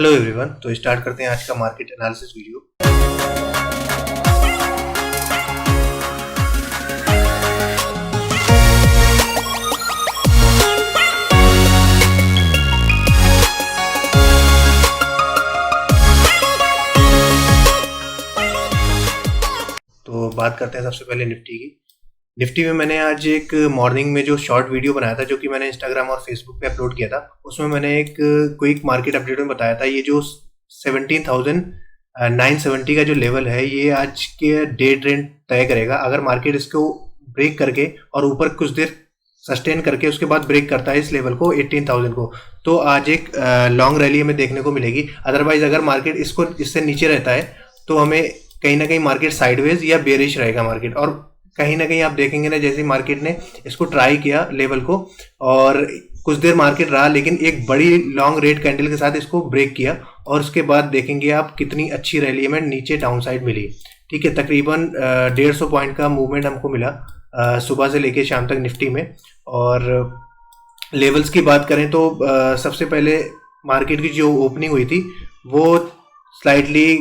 Hello everyone. तो start करते हैं आज का मार्केट एनालिसिस वीडियो। तो बात करते हैं सबसे पहले निफ्टी की। निफ्टी में मैंने आज एक मॉर्निंग में जो शॉर्ट वीडियो बनाया था, जो कि मैंने इंस्टाग्राम और फेसबुक पे अपलोड किया था, उसमें मैंने एक क्विक मार्केट अपडेट में बताया था ये जो 17,970 का जो लेवल है, ये आज के डे ट्रेंड तय करेगा। अगर मार्केट इसको ब्रेक करके और ऊपर कुछ देर सस्टेन करके उसके बाद ब्रेक करता है इस लेवल को 18,000 को, तो आज एक लॉन्ग रैली हमें देखने को मिलेगी। अदरवाइज अगर मार्केट इससे नीचे रहता है तो हमें कहीं ना कहीं मार्केट साइडवेज या बेरिश रहेगा मार्केट। और कहीं ना कहीं आप देखेंगे ना, जैसे मार्केट ने इसको ट्राई किया लेवल को और कुछ देर मार्केट रहा, लेकिन एक बड़ी लॉन्ग रेड कैंडल के साथ इसको ब्रेक किया और उसके बाद देखेंगे आप कितनी अच्छी रैली में नीचे डाउन साइड मिली। ठीक है, तकरीबन 150 पॉइंट का मूवमेंट हमको मिला सुबह से लेके शाम तक निफ्टी में। और लेवल्स की बात करें तो सबसे पहले मार्केट की जो ओपनिंग हुई थी वो स्लाइटली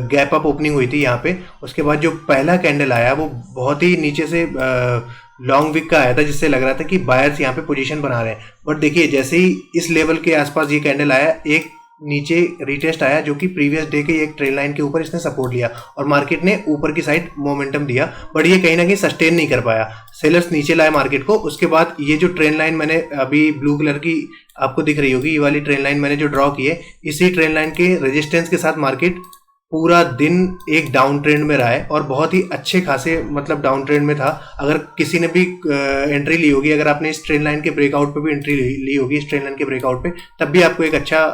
गैप अप ओपनिंग हुई थी यहाँ पे। उसके बाद जो पहला कैंडल आया वो बहुत ही नीचे से लॉन्ग विक का आया था, जिससे लग रहा था कि बायर्स यहाँ पे पोजीशन बना रहे हैं। बट देखिए, जैसे ही इस लेवल के आसपास ये कैंडल आया, एक नीचे रिटेस्ट आया जो कि प्रीवियस डे के एक ट्रेल लाइन के ऊपर इसने सपोर्ट लिया और मार्केट ने ऊपर की साइड मोमेंटम दिया, बट ये कहीं ना कहीं सस्टेन नहीं कर पाया। सेलर्स नीचे लाए मार्केट को। उसके बाद ये जो ट्रेन लाइन मैंने अभी ब्लू कलर की आपको दिख रही होगी, ये वाली ट्रेन लाइन मैंने जो ड्रॉ की है, इसी ट्रेन लाइन के रेजिस्टेंस के साथ मार्केट पूरा दिन एक डाउन ट्रेंड में रहा है और बहुत ही अच्छे खासे मतलब डाउन ट्रेंड में था। अगर किसी ने भी एंट्री ली होगी, अगर आपने इस ट्रेन लाइन के ब्रेकआउट पे भी एंट्री ली होगी, इस ट्रेन लाइन के ब्रेकआउट पे, तब भी आपको एक अच्छा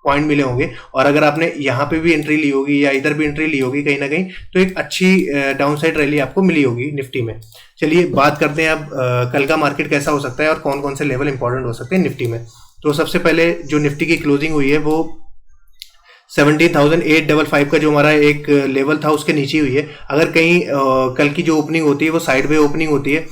पॉइंट मिले होंगे। और अगर आपने यहाँ पे भी एंट्री ली होगी या इधर भी एंट्री ली होगी कहीं ना कहीं, तो एक अच्छी डाउन साइड रैली आपको मिली होगी निफ्टी में। चलिए बात करते हैं अब कल का मार्केट कैसा हो सकता है और कौन कौन से लेवल इंपॉर्टेंट हो सकते हैं निफ्टी में। तो सबसे पहले जो निफ्टी की क्लोजिंग हुई है वो 17,855 का जो हमारा एक लेवल था उसके नीचे हुई है। अगर कहीं कल की जो ओपनिंग होती है वो साइड वे ओपनिंग होती है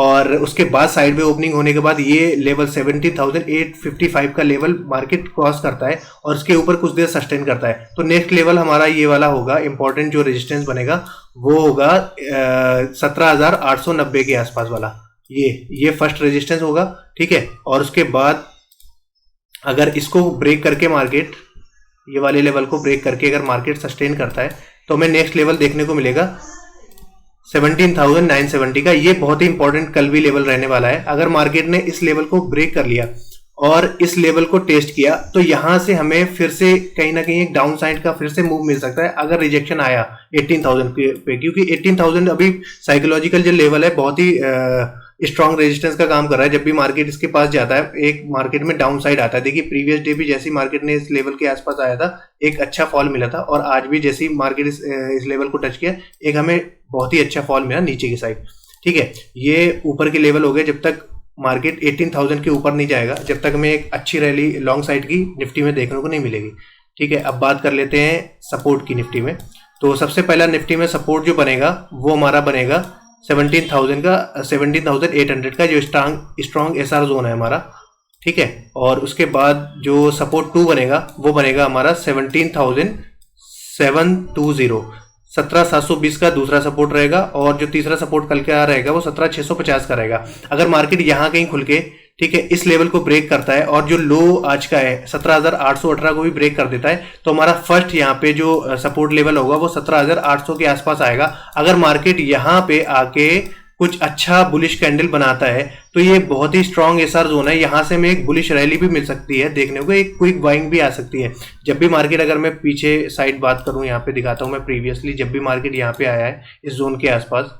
और उसके बाद साइड वे ओपनिंग होने के बाद ये लेवल 17,855 का लेवल मार्केट क्रॉस करता है और उसके ऊपर कुछ देर सस्टेन करता है, तो नेक्स्ट लेवल हमारा ये वाला होगा। इंपॉर्टेंट जो रेजिस्टेंस बनेगा वो होगा 17,890 के आसपास वाला, ये फर्स्ट रेजिस्टेंस होगा। ठीक है, और उसके बाद अगर इसको ब्रेक करके मार्केट ये वाले लेवल को ब्रेक करके अगर मार्केट सस्टेन करता है तो हमें नेक्स्ट लेवल देखने को मिलेगा 17,970 का। ये बहुत ही इंपॉर्टेंट कल भी लेवल रहने वाला है। अगर मार्केट ने इस लेवल को ब्रेक कर लिया और इस लेवल को टेस्ट किया तो यहां से हमें फिर से कहीं ना कहीं एक डाउन साइड का फिर से मूव मिल सकता है अगर रिजेक्शन आया 18,000 पे, क्योंकि 18,000 अभी साइकोलॉजिकल जो लेवल है बहुत ही स्ट्रॉन्ग रेजिस्टेंस का काम कर रहा है। जब भी मार्केट इसके पास जाता है एक मार्केट में डाउन साइड आता है। देखिए प्रीवियस डे भी जैसी मार्केट ने इस लेवल के आसपास आया था एक अच्छा फॉल मिला था, और आज भी जैसी मार्केट इस लेवल को टच किया एक हमें बहुत ही अच्छा फॉल मिला नीचे की साइड। ठीक है, ये ऊपर के लेवल हो गए। जब तक मार्केट 18,000 के ऊपर नहीं जाएगा, जब तक हमें एक अच्छी रैली लॉन्ग साइड की निफ्टी में देखने को नहीं मिलेगी। ठीक है, अब बात कर लेते हैं सपोर्ट की निफ्टी में। तो सबसे पहला निफ्टी में सपोर्ट जो बनेगा वो हमारा बनेगा 17,800 का, जो स्ट्रॉन्ग एसआर जोन है हमारा। ठीक है, और उसके बाद जो सपोर्ट 2 बनेगा वो बनेगा हमारा 17,720, 17,720 का दूसरा सपोर्ट रहेगा, और जो तीसरा सपोर्ट कल का रहेगा वो 17,650 का रहेगा। अगर मार्केट यहाँ कहीं खुल के ठीक है इस लेवल को ब्रेक करता है और जो लो आज का है 17,818 को भी ब्रेक कर देता है, तो हमारा फर्स्ट यहाँ पे जो सपोर्ट लेवल होगा वो 17,800 के आसपास आएगा। अगर मार्केट यहाँ पे आके कुछ अच्छा बुलिश कैंडल बनाता है तो ये बहुत ही स्ट्रॉन्ग एसआर जोन है। यहाँ से हमें एक बुलिश रैली भी मिल सकती है देखने को, एक क्विक बाइंग भी आ सकती है। जब भी मार्केट, अगर मैं पीछे साइड बात करूं, यहाँ पे दिखाता हूं मैं प्रीवियसली, जब भी मार्केट यहाँ पे आया है इस जोन के आसपास,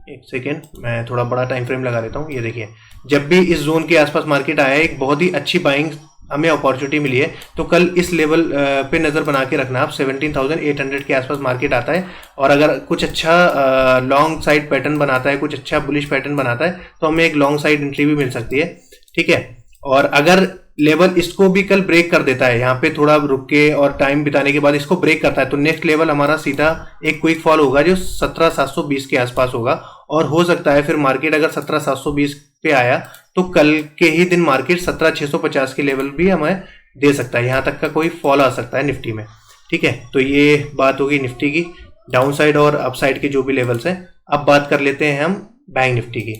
एक सेकेंड मैं थोड़ा बड़ा टाइम फ्रेम लगा देता हूँ। ये देखिए, जब भी इस जोन के आसपास मार्केट आया है एक बहुत ही अच्छी बाइंग हमें अपॉर्चुनिटी मिली है। तो कल इस लेवल पे नज़र बना के रखना आप। 17,800 के आसपास मार्केट आता है और अगर कुछ अच्छा लॉन्ग साइड पैटर्न बनाता है, कुछ अच्छा बुलिश पैटर्न बनाता है, तो हमें एक लॉन्ग साइड एंट्री भी मिल सकती है। ठीक है, और अगर लेवल इसको भी कल ब्रेक कर देता है, यहाँ पे थोड़ा रुक के और टाइम बिताने के बाद इसको ब्रेक करता है, तो नेक्स्ट लेवल हमारा सीधा एक क्विक फॉल होगा जो 17,720 के आसपास होगा। और हो सकता है फिर मार्केट अगर 17,720 पे आया तो कल के ही दिन मार्केट 17,650 के लेवल भी हमें दे सकता है, यहाँ तक का कोई फॉल आ सकता है निफ्टी में। ठीक है, तो ये बात होगी निफ्टी की, डाउन साइड और अप साइड के जो भी लेवल्स हैं। अब बात कर लेते हैं हम बैंक निफ्टी की।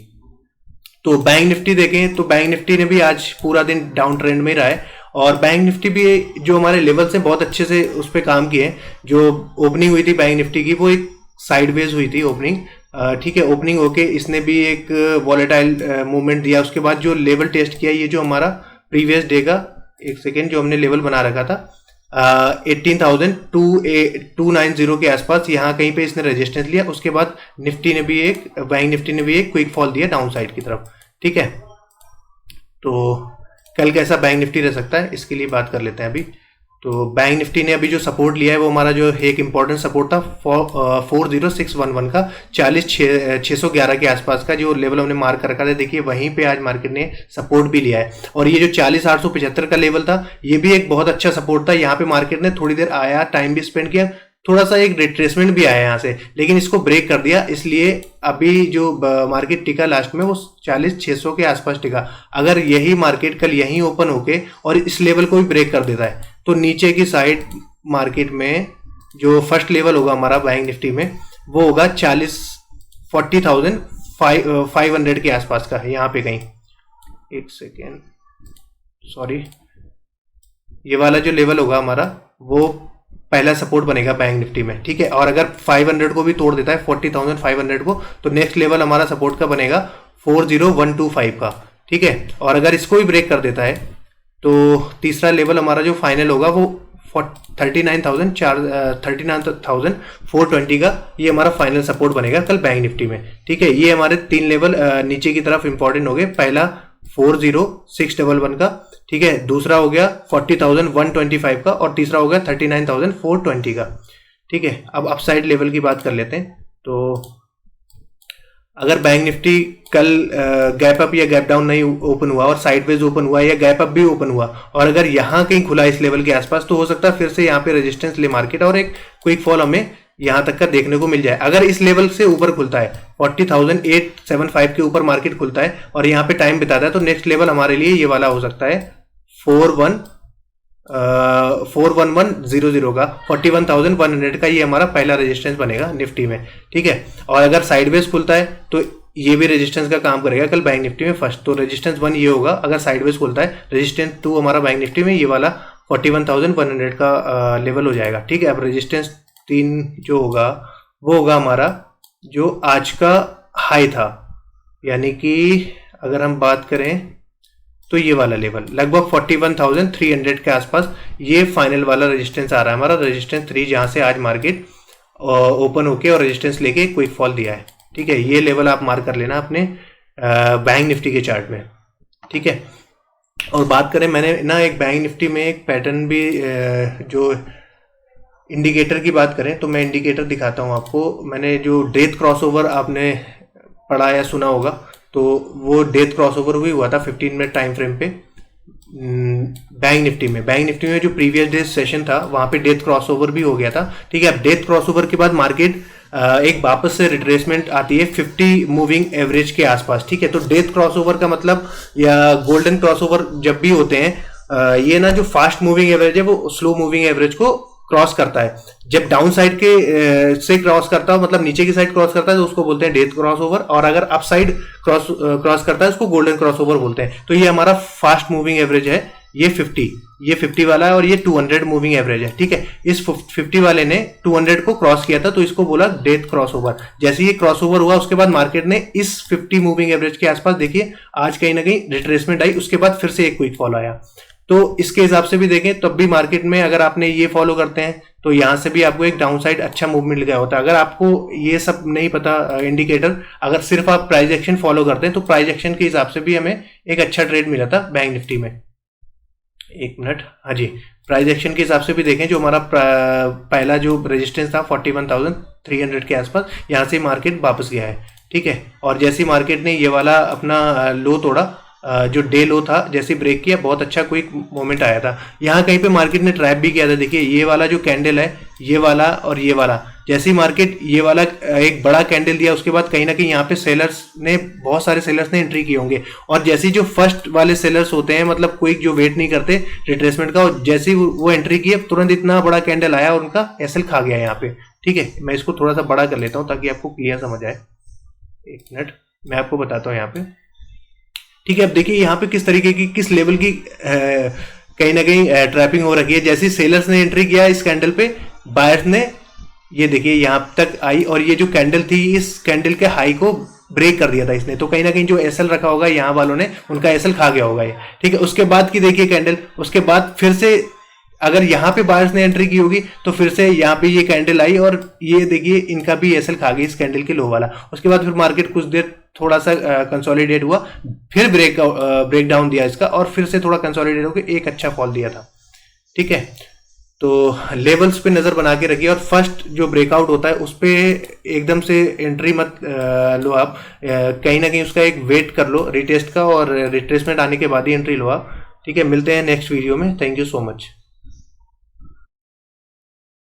तो बैंक निफ्टी देखें तो बैंक निफ्टी ने भी आज पूरा दिन डाउन ट्रेंड में रहा है, और बैंक निफ्टी भी जो हमारे लेवल्स हैं बहुत अच्छे से उस पर काम किए हैं। जो ओपनिंग हुई थी बैंक निफ्टी की वो एक साइडवेज हुई थी ओपनिंग। ठीक है, ओपनिंग होके इसने भी एक वॉलेटाइल मूवमेंट दिया, उसके बाद जो लेवल टेस्ट किया, ये जो हमारा प्रीवियस डे का, एक सेकेंड, जो हमने लेवल बना रखा था 18,290 के आसपास, यहाँ कहीं पे इसने रेजिस्टेंस लिया। उसके बाद निफ्टी ने भी एक, बैंक निफ्टी ने भी एक क्विक फॉल दिया डाउन साइड की तरफ। ठीक है, तो कल कैसा बैंक निफ्टी रह सकता है इसके लिए बात कर लेते हैं अभी। तो बैंक निफ्टी ने अभी जो सपोर्ट लिया है वो हमारा जो एक इंपॉर्टेंट सपोर्ट था 40611 का, 40,611 के आसपास का जो लेवल हमने मार्क कर रखा था। देखिए वहीं पे आज मार्केट ने सपोर्ट भी लिया है, और ये जो 40,875 का लेवल था ये भी एक बहुत अच्छा सपोर्ट था। यहाँ पे मार्केट ने थोड़ी देर आया, टाइम भी स्पेंड किया, थोड़ा सा एक रिट्रेसमेंट भी आया यहाँ से, लेकिन इसको ब्रेक कर दिया। इसलिए अभी जो मार्केट टिका लास्ट में वो 40,600 के आसपास टिका। अगर यही मार्केट कल यहीं ओपन होके और इस लेवल को भी ब्रेक कर देता है तो नीचे की साइड मार्केट में जो फर्स्ट लेवल होगा हमारा बैंक निफ्टी में वो होगा 40,500 के आसपास का, यहाँ पे कहीं, एक सेकेंड, सॉरी, ये वाला जो लेवल होगा हमारा वो पहला सपोर्ट बनेगा बैंक निफ्टी में। ठीक है, और अगर 500 को भी तोड़ देता है 40,500 को, तो नेक्स्ट लेवल हमारा सपोर्ट का बनेगा 40,125 का। ठीक है, और अगर इसको भी ब्रेक कर देता है तो तीसरा लेवल हमारा जो फाइनल होगा वो 39,420 का, ये हमारा फाइनल सपोर्ट बनेगा कल बैंक निफ्टी में। ठीक है, ये हमारे 3 लेवल नीचे की तरफ इंपॉर्टेंट हो गए। पहला 40,611 का, ठीक है, दूसरा हो गया 40,125 का, और तीसरा हो गया 39,420 का। ठीक है, अब अपसाइड लेवल की बात कर लेते हैं। तो अगर बैंक निफ्टी कल गैप अप या गैप डाउन नहीं ओपन हुआ और साइडवेज ओपन हुआ या गैप अप भी ओपन हुआ, और अगर यहाँ कहीं खुला इस लेवल के आसपास, तो हो सकता है फिर से यहाँ पे रेजिस्टेंस ले मार्केट और एक क्विक फॉल हमें यहाँ तक का देखने को मिल जाए। अगर इस लेवल से ऊपर खुलता है 40,875 के ऊपर मार्केट खुलता है और यहाँ पे टाइम बिताता है, तो नेक्स्ट लेवल हमारे लिए ये वाला हो सकता है 41100 का, 41,100 का, ये हमारा पहला रेजिस्टेंस बनेगा निफ्टी में। ठीक है, और अगर साइडवेज खुलता है तो ये भी रेजिस्टेंस का काम करेगा कल बैंक निफ्टी में फर्स्ट। तो रेजिस्टेंस 1 ये होगा अगर साइडवेज खुलता है, रेजिस्टेंस 2 हमारा बैंक निफ्टी में ये वाला 41,100 का लेवल हो जाएगा। ठीक है, अब रेजिस्टेंस 3 जो होगा वो होगा हमारा जो आज का हाई था, यानी कि अगर हम बात करें तो ये वाला लेवल लगभग 41,300 के आसपास, ये फाइनल वाला रेजिस्टेंस आ रहा है हमारा, रेजिस्टेंस 3, जहां से आज मार्केट ओपन होके और रेजिस्टेंस लेके क्विक फॉल दिया है। ठीक है, ये लेवल आप मार्क कर लेना अपने बैंक निफ्टी के चार्ट में। ठीक है, और बात करें, मैंने ना एक बैंक निफ्टी में एक पैटर्न भी जो इंडिकेटर की बात करें तो मैं इंडिकेटर दिखाता हूं आपको। मैंने जो डेथ क्रॉसओवर आपने पढ़ा या सुना होगा, तो वो डेथ क्रॉसओवर भी हुआ था 15 मिनट टाइम फ्रेम पे बैंक निफ्टी में। बैंक निफ्टी में जो प्रीवियस डे सेशन था वहां पे डेथ क्रॉसओवर भी हो गया था। ठीक है, अब डेथ क्रॉसओवर के बाद मार्केट एक वापस से रिट्रेसमेंट आती है 50 मूविंग एवरेज के आसपास। ठीक है, तो डेथ क्रॉसओवर का मतलब या गोल्डन क्रॉसओवर जब भी होते हैं, ये ना जो फास्ट मूविंग एवरेज है वो स्लो मूविंग एवरेज को क्रॉस करता है। जब डाउन साइड के से क्रॉस करता है, मतलब नीचे की साइड क्रॉस करता है, तो उसको बोलते हैं डेथ क्रॉसओवर, और अगर अप साइड क्रॉस करता है उसको गोल्डन क्रॉसओवर बोलते हैं। तो ये हमारा फास्ट मूविंग एवरेज है, ये 50 वाला है, और ये 200 मूविंग एवरेज है। ठीक है, इस 50 वाले ने 200 को क्रॉस किया था, तो इसको बोला डेथ क्रॉसओवर। जैसे ये क्रॉसओवर हुआ उसके बाद मार्केट ने इस 50 मूविंग एवरेज के आसपास, देखिए आज कहीं ना कहीं रिट्रेसमेंट आई, उसके बाद फिर से एक क्विक फॉल आया। तो इसके हिसाब से भी देखें तब भी मार्केट में अगर आपने ये फॉलो करते हैं तो यहां से भी आपको एक डाउन साइड अच्छा मूवमेंट मिल गया होता है। अगर आपको ये सब नहीं पता इंडिकेटर, अगर सिर्फ आप प्राइस एक्शन फॉलो करते हैं तो प्राइस एक्शन के हिसाब से भी हमें एक अच्छा ट्रेड मिला था बैंक निफ्टी में। एक मिनट, हाँ जी, प्राइस एक्शन के हिसाब से भी देखें, जो हमारा पहला जो रेजिस्टेंस था 41,300 के आसपास, यहाँ से मार्केट वापस गया है। ठीक है, और जैसे मार्केट ने ये वाला अपना लो तोड़ा, जो डे लो था, जैसे ब्रेक किया, बहुत अच्छा क्विक मोमेंट आया था। यहाँ कहीं पे मार्केट ने ट्रैप भी किया था। देखिए ये वाला जो कैंडल है, ये वाला और ये वाला, जैसे ही मार्केट ये वाला एक बड़ा कैंडल दिया, उसके बाद कहीं ना कहीं यहाँ पे सेलर्स ने, बहुत सारे सेलर्स ने एंट्री किए होंगे, और जैसे ही जो फर्स्ट वाले सेलर्स होते हैं, मतलब कोई जो वेट नहीं करते रिट्रेसमेंट का, और जैसे ही वो एंट्री किए तुरंत इतना बड़ा कैंडल आया और उनका एसएल खा गया यहाँ पे। ठीक है, मैं इसको थोड़ा सा बड़ा कर लेता हूँ ताकि आपको क्लियर समझ आए। एक मिनट मैं आपको बताता हूँ यहाँ पे। ठीक है, अब देखिए यहाँ पे किस तरीके की, किस लेवल की कहीं ना कहीं ट्रैपिंग हो रखी है। जैसे सेलर्स ने एंट्री किया इस कैंडल पे, बायर्स ने ये देखिए यहाँ तक आई, और ये जो कैंडल थी इस कैंडल के हाई को ब्रेक कर दिया था इसने, तो कहीं ना कहीं जो एसएल रखा होगा यहाँ वालों ने, उनका एसएल खा गया होगा ये। ठीक है, उसके बाद की देखिए कैंडल, उसके बाद फिर से अगर यहाँ पे बायर्स ने एंट्री की होगी तो फिर से यहाँ पे ये कैंडल आई, और ये देखिए इनका भी एसएल खा गई इस कैंडल के लो वाला। उसके बाद फिर मार्केट कुछ देर थोड़ा सा कंसोलिडेट हुआ, फिर ब्रेक डाउन दिया इसका, और फिर से थोड़ा कंसोलिडेट होकर एक अच्छा फॉल दिया था। ठीक है, तो लेवल्स पे नजर बना के रखिए, और फर्स्ट जो ब्रेकआउट होता है उस पे एकदम से एंट्री मत लो आप, कहीं ना कहीं उसका एक वेट कर लो रिटेस्ट का, और रिट्रेसमेंट आने के बाद ही एंट्री लो आप। ठीक है, मिलते हैं नेक्स्ट वीडियो में। Thank you so much.